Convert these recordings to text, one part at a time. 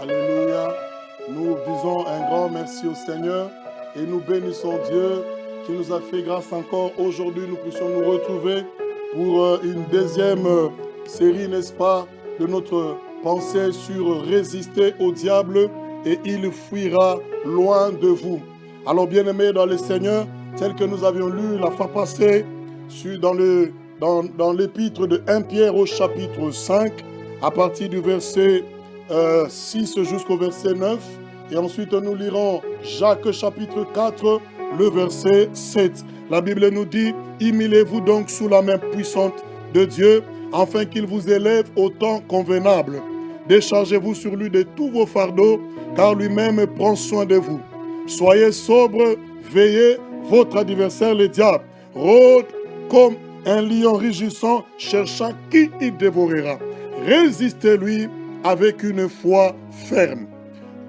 Alléluia. Nous disons un grand merci au Seigneur et nous bénissons Dieu qui nous a fait grâce encore aujourd'hui. Nous puissions nous retrouver pour une deuxième série, n'est-ce pas, de notre pensée sur résister au diable et il fuira loin de vous. Alors bien-aimés dans le Seigneur, tel que nous avions lu la fois passée dans l'épître de 1 Pierre au chapitre 5, à partir du verset 6 jusqu'au verset 9. Et ensuite, nous lirons Jacques chapitre 4, le verset 7. La Bible nous dit, « Humiliez-vous donc sous la main puissante de Dieu, afin qu'il vous élève au temps convenable. Déchargez-vous sur lui de tous vos fardeaux, car lui-même prend soin de vous. Soyez sobres, veillez, votre adversaire le diable rôde comme un lion rugissant, cherchant qui il dévorera. Résistez-lui avec une foi ferme. »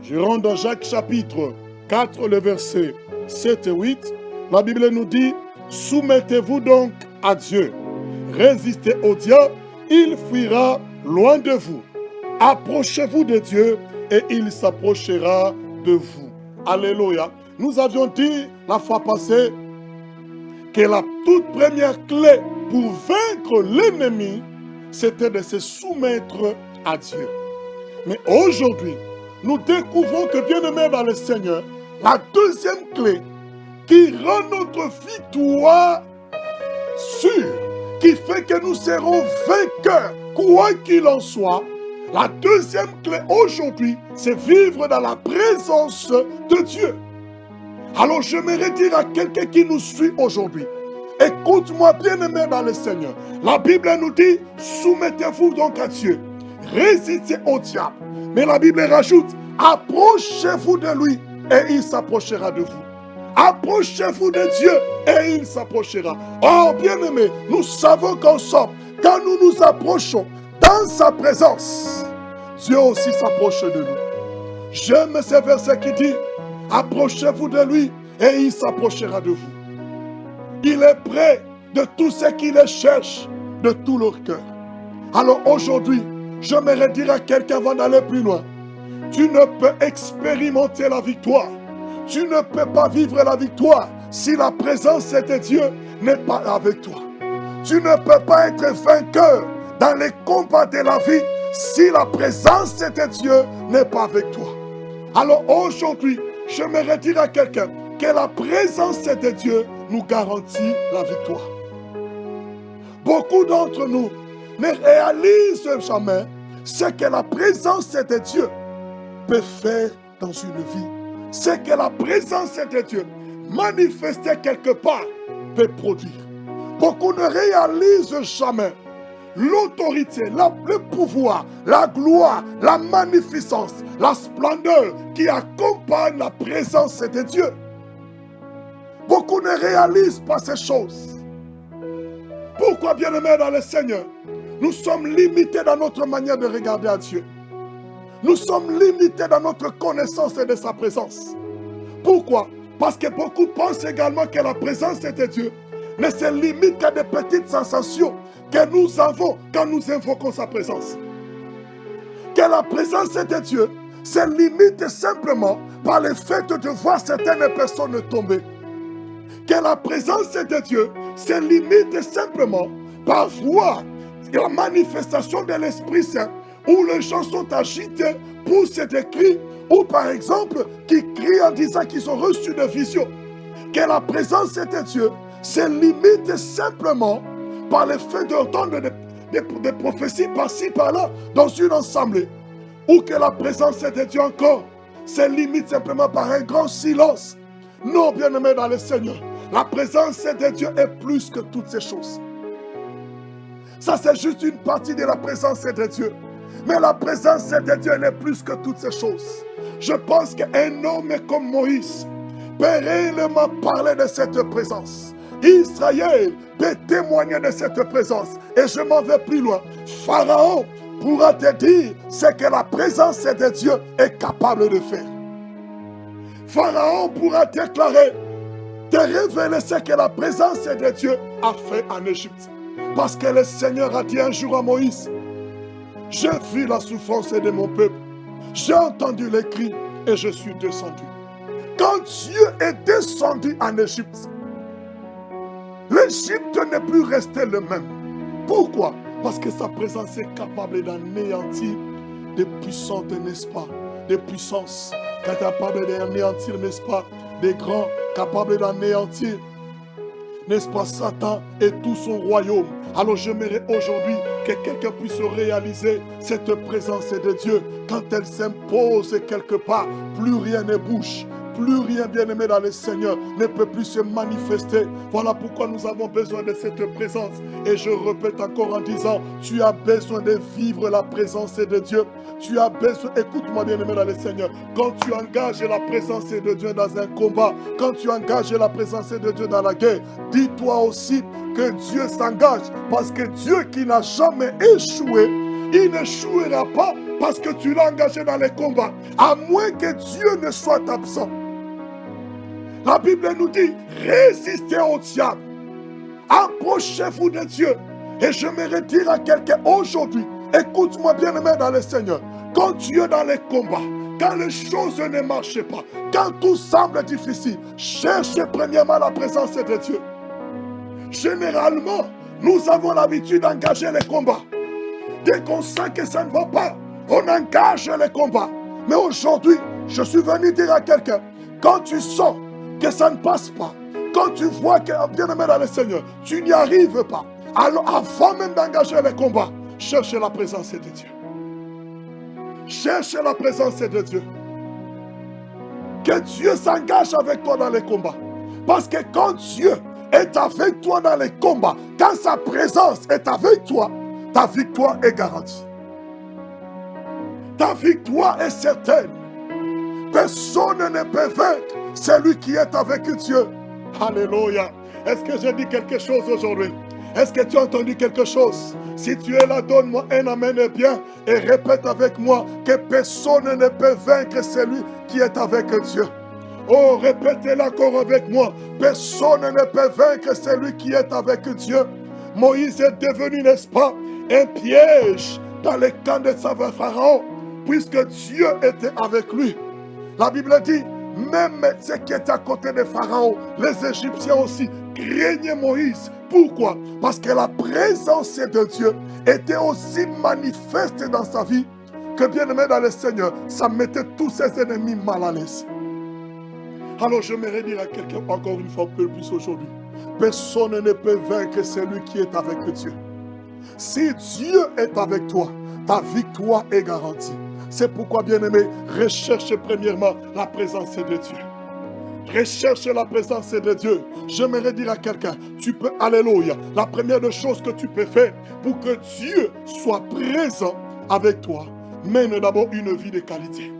Je rentre dans Jacques chapitre 4, le verset 7 et 8. La Bible nous dit, « Soumettez-vous donc à Dieu. Résistez au diable, il fuira loin de vous. Approchez-vous de Dieu et il s'approchera de vous. » Alléluia. Nous avions dit la fois passée que la toute première clé pour vaincre l'ennemi, c'était de se soumettre à Dieu. Mais aujourd'hui, nous découvrons que, bien-aimés dans le Seigneur, la deuxième clé qui rend notre victoire sûre, qui fait que nous serons vainqueurs, quoi qu'il en soit, la deuxième clé aujourd'hui, c'est vivre dans la présence de Dieu. Alors j'aimerais dire à quelqu'un qui nous suit aujourd'hui, écoute-moi bien-aimé dans le Seigneur. La Bible nous dit, soumettez-vous donc à Dieu. Résistez au diable. Mais la Bible rajoute, approchez-vous de lui et il s'approchera de vous. Approchez-vous de Dieu et il s'approchera. Oh bien-aimé, nous savons qu'ensemble, quand nous nous approchons dans sa présence, Dieu aussi s'approche de nous. J'aime ce verset qui dit, approchez-vous de lui et il s'approchera de vous. Il est près de tous ceux qui le cherchent de tout leur cœur. Alors aujourd'hui, j'aimerais dire à quelqu'un avant d'aller plus loin, tu ne peux expérimenter la victoire, tu ne peux pas vivre la victoire si la présence de Dieu n'est pas avec toi. Tu ne peux pas être vainqueur dans les combats de la vie si la présence de Dieu n'est pas avec toi. Alors aujourd'hui, j'aimerais dire à quelqu'un que la présence de Dieu nous garantit la victoire. Beaucoup d'entre nous ne réalisent jamais ce que la présence de Dieu peut faire dans une vie. Ce que la présence de Dieu manifestée quelque part peut produire. Beaucoup ne réalisent jamais l'autorité, le pouvoir, la gloire, la magnificence, la splendeur qui accompagne la présence de Dieu. Beaucoup ne réalisent pas ces choses. Pourquoi, bien-aimés dans le Seigneur, nous sommes limités dans notre manière de regarder à Dieu. Nous sommes limités dans notre connaissance de sa présence. Pourquoi? Parce que beaucoup pensent également que la présence de Dieu ne se limite qu'à des petites sensations que nous avons quand nous invoquons sa présence. Que la présence de Dieu se limite simplement par le fait de voir certaines personnes tomber. Que la présence de Dieu se limite simplement par voir la manifestation de l'Esprit Saint où les gens sont agités, poussent des cris, ou par exemple, qui crient en disant qu'ils ont reçu des visions. Que la présence de Dieu se limite simplement par le fait d'entendre des prophéties par-ci, par-là, dans une assemblée. Ou que la présence de Dieu encore se limite simplement par un grand silence. Non, bien-aimés dans le Seigneur, la présence de Dieu est plus que toutes ces choses. Ça, c'est juste une partie de la présence de Dieu. Mais la présence de Dieu, elle est plus que toutes ces choses. Je pense qu'un homme comme Moïse peut réellement parler de cette présence. Israël peut témoigner de cette présence. Et je m'en vais plus loin. Pharaon pourra te dire ce que la présence de Dieu est capable de faire. Pharaon pourra déclarer, te révéler ce que la présence de Dieu a fait en Égypte. Parce que le Seigneur a dit un jour à Moïse, j'ai vu la souffrance de mon peuple. J'ai entendu les cris et je suis descendu. Quand Dieu est descendu en Égypte, l'Égypte n'est plus restée le même. Pourquoi? Parce que sa présence est capable d'anéantir des puissantes, n'est-ce pas? Des puissances capables d'anéantir, n'est-ce pas? Des grands capables d'anéantir, n'est-ce pas, Satan et tout son royaume. Alors j'aimerais aujourd'hui que quelqu'un puisse réaliser cette présence de Dieu. Quand elle s'impose quelque part, plus rien ne bouge. Plus rien, bien-aimé dans le Seigneur, ne peut plus se manifester. Voilà pourquoi nous avons besoin de cette présence. Et je répète encore en disant, tu as besoin de vivre la présence de Dieu. Tu as besoin, écoute-moi bien-aimé dans le Seigneur, quand tu engages la présence de Dieu dans un combat, quand tu engages la présence de Dieu dans la guerre, dis-toi aussi que Dieu s'engage. Parce que Dieu qui n'a jamais échoué, il n'échouera pas parce que tu l'as engagé dans les combats. À moins que Dieu ne soit absent. La Bible nous dit, résistez au diable. Approchez-vous de Dieu. Et je me dire à quelqu'un aujourd'hui, écoute-moi bien-aimé dans le Seigneur, quand tu es dans les combats, quand les choses ne marchent pas, quand tout semble difficile, cherchez premièrement la présence de Dieu. Généralement, nous avons l'habitude d'engager les combats. Dès qu'on sent que ça ne va pas, on engage les combats. Mais aujourd'hui, je suis venu dire à quelqu'un, quand tu sens que ça ne passe pas, quand tu vois que, bien-aimé dans le Seigneur, tu n'y arrives pas, alors avant même d'engager les combats, cherche la présence de Dieu. Cherche la présence de Dieu. Que Dieu s'engage avec toi dans les combats. Parce que quand Dieu est avec toi dans les combats, quand sa présence est avec toi, ta victoire est garantie. Ta victoire est certaine. Personne ne peut vaincre celui qui est avec Dieu. Alléluia. Est-ce que j'ai dit quelque chose aujourd'hui? Est-ce que tu as entendu quelque chose? Si tu es là, donne-moi un amen bien et répète avec moi que personne ne peut vaincre celui qui est avec Dieu. Oh, répétez-le encore avec moi. Personne ne peut vaincre celui qui est avec Dieu. Moïse est devenu, n'est-ce pas, un piège dans les camps de Pharaon, puisque Dieu était avec lui. La Bible dit, même ceux qui étaient à côté de Pharaon, les Égyptiens aussi, craignaient Moïse. Pourquoi? Parce que la présence de Dieu était aussi manifeste dans sa vie, que bien-aimé dans le Seigneur, ça mettait tous ses ennemis mal à l'aise. Alors j'aimerais dire à quelqu'un encore une fois plus aujourd'hui, personne ne peut vaincre celui qui est avec Dieu. Si Dieu est avec toi, ta victoire est garantie. C'est pourquoi, bien-aimé, recherche premièrement la présence de Dieu. Recherche la présence de Dieu. J'aimerais dire à quelqu'un, tu peux, alléluia, la première des choses que tu peux faire pour que Dieu soit présent avec toi, mène d'abord une vie de qualité.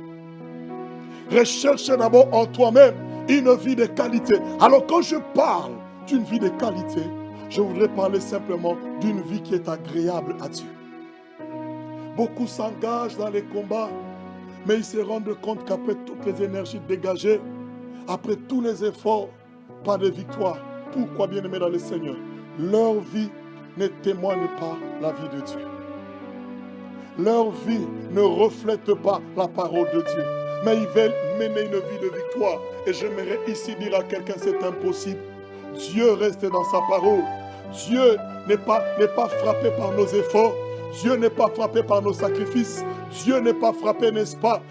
Recherche d'abord en toi-même une vie de qualité. Alors quand je parle d'une vie de qualité, je voudrais parler simplement d'une vie qui est agréable à Dieu. Beaucoup s'engagent dans les combats, mais ils se rendent compte qu'après toutes les énergies dégagées, après tous les efforts, pas de victoire. Pourquoi, bien-aimés dans le Seigneur? Leur vie ne témoigne pas la vie de Dieu. Leur vie ne reflète pas la parole de Dieu. Mais ils veulent mener une vie de victoire. Et j'aimerais ici dire à quelqu'un, c'est impossible. Dieu reste dans sa parole. Dieu n'est pas frappé par nos efforts. Dieu n'est pas frappé par nos sacrifices. Dieu n'est pas frappé, n'est-ce pas,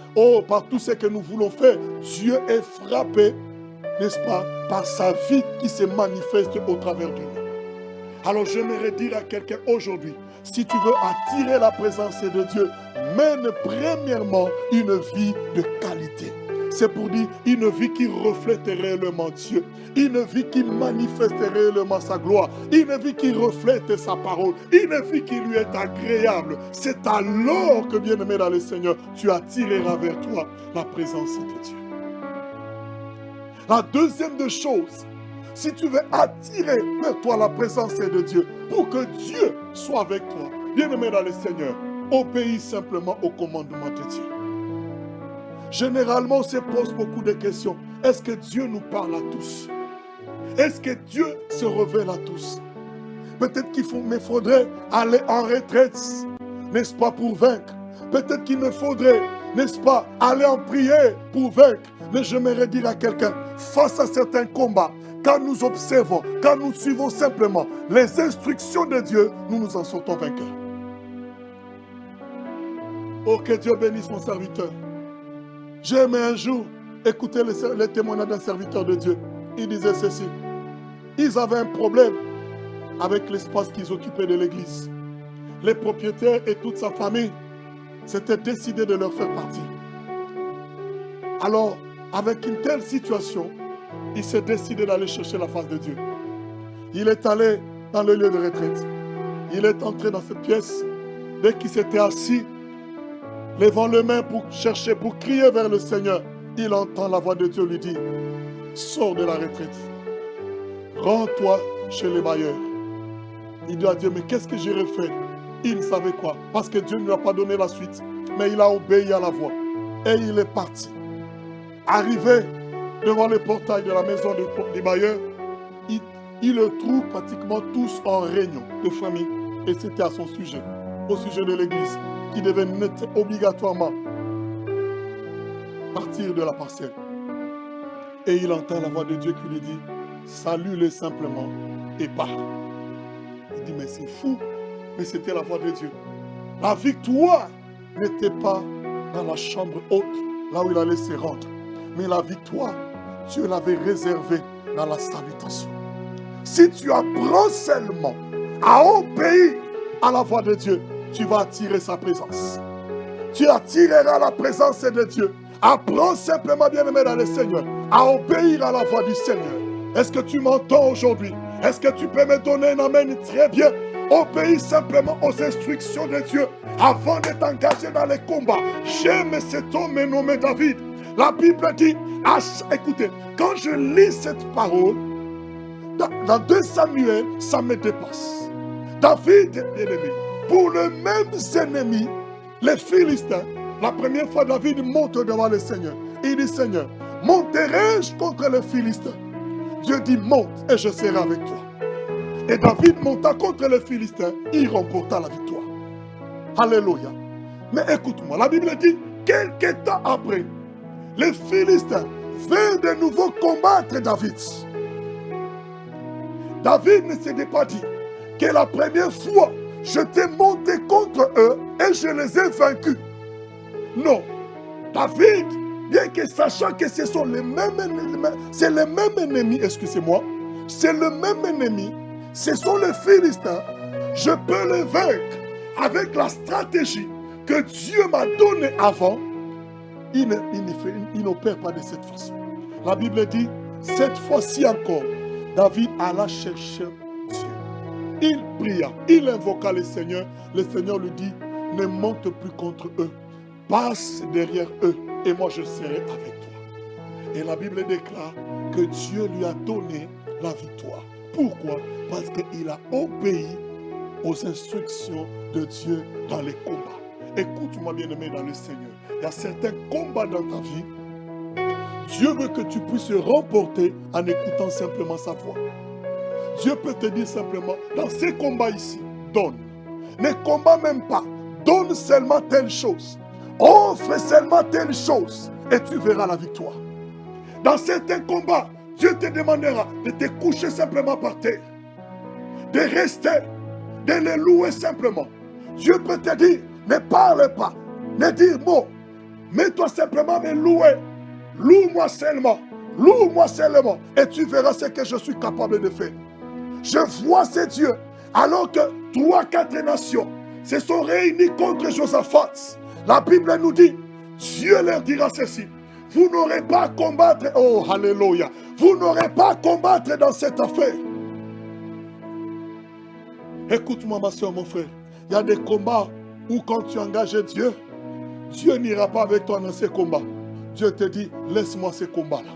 par tout ce que nous voulons faire. Dieu est frappé, n'est-ce pas, par sa vie qui se manifeste au travers de nous. Alors j'aimerais dire à quelqu'un aujourd'hui, si tu veux attirer la présence de Dieu, mène premièrement une vie de qualité. C'est pour dire une vie qui reflète réellement Dieu. Une vie qui manifeste réellement sa gloire. Une vie qui reflète sa parole. Une vie qui lui est agréable. C'est alors que, bien-aimé dans le Seigneur, tu attireras vers toi la présence de Dieu. La deuxième des choses, si tu veux attirer vers toi la présence de Dieu, pour que Dieu soit avec toi, bien-aimé dans le Seigneur, obéis simplement au commandement de Dieu. Généralement, on se pose beaucoup de questions. Est-ce que Dieu nous parle à tous? Est-ce que Dieu se révèle à tous? Peut-être qu'il me faudrait aller en retraite, n'est-ce pas, pour vaincre. Peut-être qu'il me faudrait n'est-ce pas, aller en prière pour vaincre. Mais j'aimerais dire à quelqu'un, face à certains combats, quand nous observons, quand nous suivons simplement les instructions de Dieu, nous nous en sortons vainqueurs. Oh, que Dieu bénisse mon serviteur. J'ai aimé un jour écouter les témoignages d'un serviteur de Dieu. Il disait ceci. Ils avaient un problème avec l'espace qu'ils occupaient de l'église. Les propriétaires et toute sa famille s'étaient décidés de leur faire partie. Alors, avec une telle situation, il s'est décidé d'aller chercher la face de Dieu. Il est allé dans le lieu de retraite. Il est entré dans cette pièce. Dès qu'il s'était assis, levant les mains pour chercher, pour crier vers le Seigneur, il entend la voix de Dieu lui dire, sors de la retraite. Rends-toi chez les bailleurs. Il dit à Dieu, mais qu'est-ce que j'irai faire? Il ne savait quoi, parce que Dieu ne lui a pas donné la suite. Mais il a obéi à la voix. Et il est parti. Arrivé devant le portail de la maison des bailleurs, il le trouve pratiquement tous en réunion de famille. Et c'était à son sujet, au sujet de l'église, qui devait obligatoirement partir de la parcelle. Et il entend la voix de Dieu qui lui dit, salue-le simplement et part. Il dit, mais c'est fou, mais c'était la voix de Dieu. La victoire n'était pas dans la chambre haute, là où il allait se rendre. Mais la victoire, Dieu l'avait réservée dans la salutation. Si tu apprends seulement à obéir à la voix de Dieu, tu vas attirer sa présence. Tu attireras la présence de Dieu. Apprends simplement, bien-aimé dans le Seigneur, à obéir à la voix du Seigneur. Est-ce que tu m'entends aujourd'hui? Est-ce que tu peux me donner un amen? Très bien. Obéis simplement aux instructions de Dieu avant de t'engager dans les combats. J'aime cet homme nommé David. La Bible dit, écoutez, quand je lis cette parole, dans 2 Samuel, ça me dépasse. David, bien-aimé, pour les mêmes ennemis, les Philistins, la première fois David monte devant le Seigneur. Il dit, Seigneur, monterai-je contre les Philistins? Dieu dit, monte et je serai avec toi. Et David monta contre les Philistins, il remporta la victoire. Alléluia. Mais écoute-moi, la Bible dit, quelques temps après, les Philistins vinrent de nouveau combattre David. David ne s'était pas dit que la première fois, je t'ai monté contre eux et je les ai vaincus. Non. David, bien que sachant que ce sont les mêmes ennemis, c'est les mêmes ennemis, excusez-moi, c'est le même ennemi, ce sont les Philistins, je peux les vaincre avec la stratégie que Dieu m'a donnée avant. Il n'opère pas de cette façon. La Bible dit, cette fois-ci encore, David alla chercher Dieu. Il pria, il invoqua le Seigneur. Le Seigneur lui dit, ne monte plus contre eux. Passe derrière eux et moi je serai avec toi. Et la Bible déclare que Dieu lui a donné la victoire. Pourquoi? Parce qu'il a obéi aux instructions de Dieu dans les combats. Écoute-moi bien-aimé dans le Seigneur. Il y a certains combats dans ta vie. Dieu veut que tu puisses remporter en écoutant simplement sa voix. Dieu peut te dire simplement, dans ces combats ici, donne. Ne combat même pas. Donne seulement telle chose. Offre seulement telle chose. Et tu verras la victoire. Dans certains combats, Dieu te demandera de te coucher simplement par terre. De rester. De le louer simplement. Dieu peut te dire, ne parle pas. Ne dis mot. Mets-toi simplement me louer. Loue-moi seulement. Loue-moi seulement. Et tu verras ce que je suis capable de faire. Je vois ces dieux. Alors que 3-4 nations se sont réunies contre Josaphat. La Bible nous dit, Dieu leur dira ceci. Vous n'aurez pas à combattre. Oh, alléluia. Vous n'aurez pas à combattre dans cette affaire. Écoute-moi, ma soeur, mon frère. Il y a des combats où quand tu engages Dieu, Dieu n'ira pas avec toi dans ces combats. Dieu te dit, laisse-moi ces combats-là.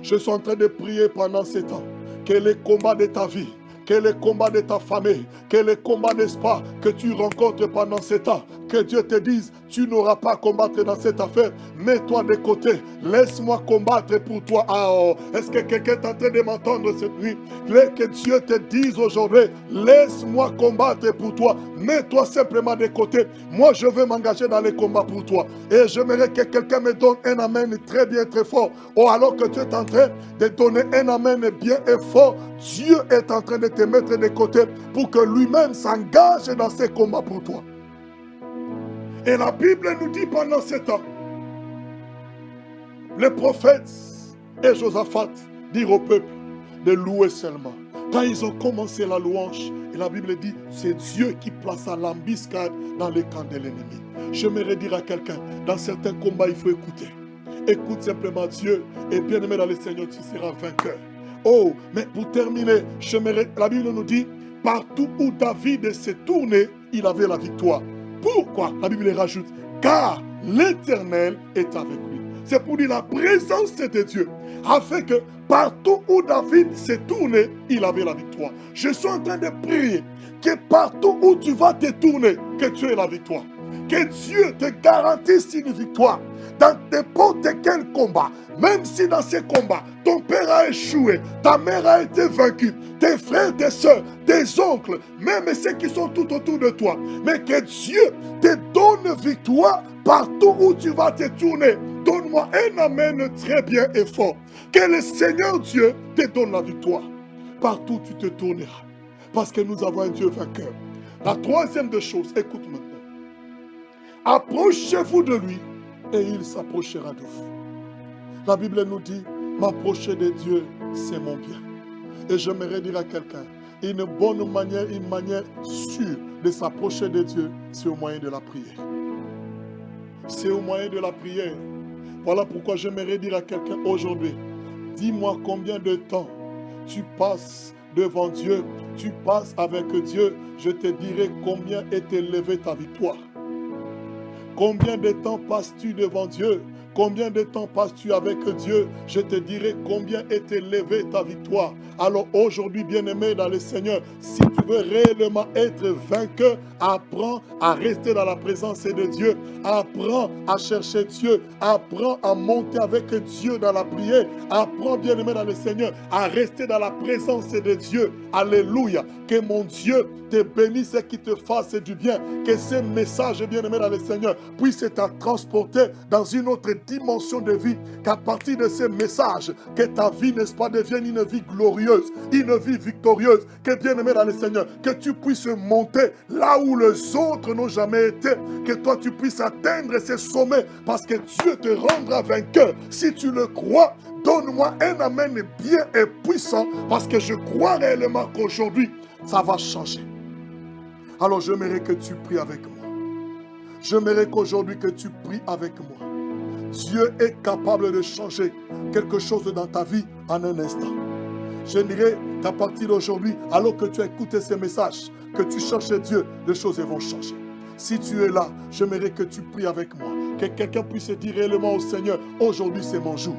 Je suis en train de prier pendant ces temps. Que les combats de ta vie, que les combats de ta famille, que les combats, n'est-ce pas, que tu rencontres pendant ces temps, que Dieu te dise, tu n'auras pas à combattre dans cette affaire, mets-toi de côté, laisse-moi combattre pour toi. Ah, oh. Est-ce que quelqu'un est en train de m'entendre cette nuit? Que Dieu te dise aujourd'hui, laisse-moi combattre pour toi, mets-toi simplement de côté. Moi, je veux m'engager dans les combats pour toi. Et j'aimerais que quelqu'un me donne un amen très bien, très fort. Oh, alors que tu es en train de donner un amen bien et fort, Dieu est en train de te mettre de côté pour que lui-même s'engage dans ces combats pour toi. Et la Bible nous dit pendant ce temps, les prophètes et Josaphat dirent au peuple de louer seulement. Quand ils ont commencé la louange, et la Bible dit, c'est Dieu qui plaça l'embuscade dans les camps de l'ennemi. J'aimerais dire à quelqu'un, dans certains combats, il faut écouter. Écoute simplement Dieu, et bien aimé dans le Seigneur, tu seras vainqueur. Oh, mais pour terminer, la Bible nous dit, partout où David s'est tourné, il avait la victoire. Pourquoi? La Bible rajoute, car l'Éternel est avec lui. C'est pour dire la présence de Dieu, afin que partout où David s'est tourné, il avait la victoire. Je suis en train de prier que partout où tu vas te tourner, que tu aies la victoire. Que Dieu te garantisse une victoire dans n'importe quel combat. Même si dans ces combats, ton père a échoué, ta mère a été vaincue, tes frères, tes soeurs, tes oncles, même ceux qui sont tout autour de toi. Mais que Dieu te donne victoire partout où tu vas te tourner. Donne-moi un amen très bien et fort. Que le Seigneur Dieu te donne la victoire partout où tu te tourneras. Parce que nous avons un Dieu vainqueur. La troisième des choses, écoute maintenant. Approchez-vous de lui et il s'approchera de vous. La Bible nous dit, m'approcher de Dieu, c'est mon bien. Et j'aimerais dire à quelqu'un, une bonne manière, une manière sûre de s'approcher de Dieu, c'est au moyen de la prière. C'est au moyen de la prière. Voilà pourquoi j'aimerais dire à quelqu'un aujourd'hui, dis-moi combien de temps tu passes devant Dieu, tu passes avec Dieu, je te dirai combien est élevée ta victoire. Combien de temps passes-tu devant Dieu? Combien de temps passes-tu avec Dieu? Je te dirai combien est élevée ta victoire. Alors aujourd'hui, bien-aimé dans le Seigneur, si tu veux réellement être vainqueur, apprends à rester dans la présence de Dieu. Apprends à chercher Dieu. Apprends à monter avec Dieu dans la prière. Apprends, bien-aimé dans le Seigneur, à rester dans la présence de Dieu. Alléluia. Que mon Dieu te bénisse et qu'il te fasse du bien. Que ce message, bien-aimé dans le Seigneur, puisse te transporter dans une autre dimension de vie. Qu'à partir de ce message, que ta vie, n'est-ce pas, devienne une vie glorieuse, une vie victorieuse. Que, bien-aimé dans le Seigneur, que tu puisses monter là où les autres n'ont jamais été. Que toi, tu puisses atteindre ces sommets parce que Dieu te rendra vainqueur. Si tu le crois, donne-moi un amen bien et puissant parce que je crois réellement qu'aujourd'hui, ça va changer. Alors, j'aimerais que tu pries avec moi. J'aimerais qu'aujourd'hui que tu pries avec moi. Dieu est capable de changer quelque chose dans ta vie en un instant. J'aimerais qu'à partir d'aujourd'hui, alors que tu as écouté ces messages, que tu cherches Dieu, les choses vont changer. Si tu es là, j'aimerais que tu pries avec moi. Que quelqu'un puisse dire réellement au Seigneur, aujourd'hui c'est mon jour.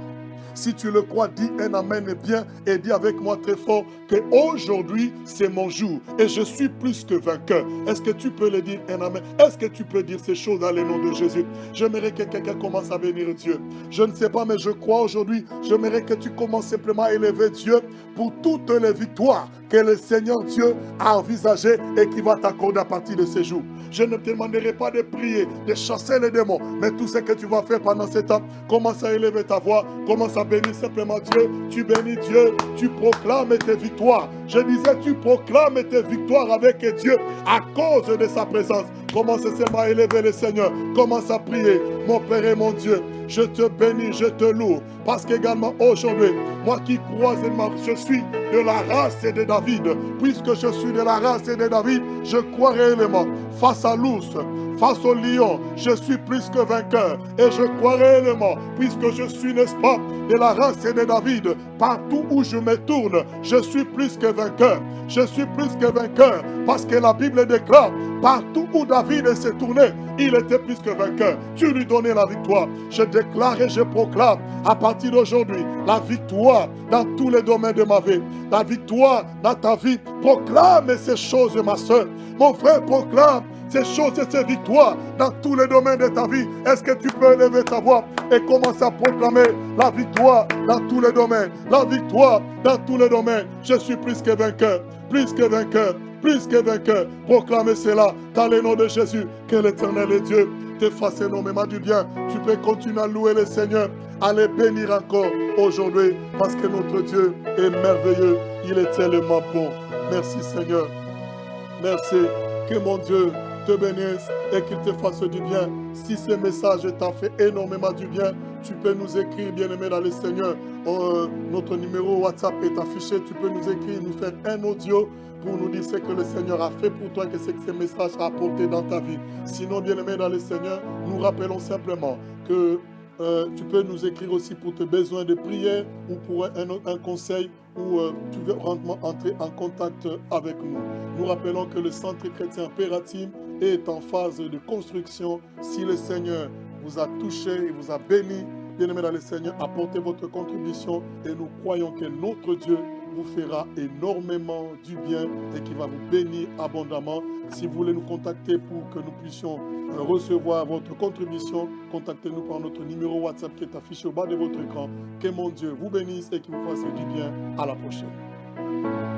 Si tu le crois, dis un amen bien et dis avec moi très fort que aujourd'hui c'est mon jour et je suis plus que vainqueur. Est-ce que tu peux le dire un amen? Est-ce que tu peux dire ces choses dans le nom de Jésus? J'aimerais que quelqu'un commence à bénir Dieu. Je ne sais pas, mais je crois aujourd'hui, j'aimerais que tu commences simplement à élever Dieu pour toutes les victoires que le Seigneur Dieu a envisagées et qui va t'accorder à partir de ces jours. Je ne te demanderai pas de prier, de chasser les démons, mais tout ce que tu vas faire pendant ce temps, commence à élever ta voix, commence à bénir simplement Dieu. Tu bénis Dieu, tu proclames tes victoires. Je disais, tu proclames tes victoires avec Dieu à cause de sa présence. Commence seulement à élever le Seigneur. Commence à prier. Mon Père et mon Dieu, je te bénis, je te loue. Parce qu'également aujourd'hui, moi qui crois, je suis de la race de David. Puisque je suis de la race de David, je crois réellement. Face à l'ours, face au lion, je suis plus que vainqueur. Et je crois réellement, puisque je suis, n'est-ce pas, de la race de David, partout où je me tourne, je suis plus que vainqueur. Je suis plus que vainqueur, parce que la Bible déclare, partout où David s'est tourné, il était plus que vainqueur. Tu lui donnais la victoire. Je déclare et je proclame, à partir d'aujourd'hui, la victoire dans tous les domaines de ma vie. La victoire dans ta vie. Proclame ces choses, ma soeur. Mon frère, proclame ces choses et ces victoires dans tous les domaines de ta vie. Est-ce que tu peux lever ta voix et commencer à proclamer la victoire dans tous les domaines, la victoire dans tous les domaines. Je suis plus que vainqueur, plus que vainqueur, plus que vainqueur. Proclamez cela dans le nom de Jésus. Que l'Éternel est Dieu te fasse énormément du bien. Tu peux continuer à louer le Seigneur, à les bénir encore aujourd'hui parce que notre Dieu est merveilleux. Il est tellement bon. Merci Seigneur. Merci. Que mon Dieu te bénisse et qu'il te fasse du bien. Si ce message t'a fait énormément du bien, tu peux nous écrire, bien-aimé dans le Seigneur. Notre numéro WhatsApp est affiché. Tu peux nous écrire, nous faire un audio pour nous dire ce que le Seigneur a fait pour toi, que c'est que ce message a apporté dans ta vie. Sinon, bien-aimé dans le Seigneur, nous rappelons simplement que tu peux nous écrire aussi pour tes besoins de prière ou pour un conseil ou tu veux entrer en contact avec nous. Nous rappelons que le Centre chrétien Pératim est en phase de construction. Si le Seigneur vous a touché et vous a béni, bien-aimé dans le Seigneur, apportez votre contribution et nous croyons que notre Dieu vous fera énormément du bien et qui va vous bénir abondamment. Si vous voulez nous contacter pour que nous puissions recevoir votre contribution, contactez-nous par notre numéro WhatsApp qui est affiché au bas de votre écran. Que mon Dieu vous bénisse et qu'il vous fasse du bien. À la prochaine.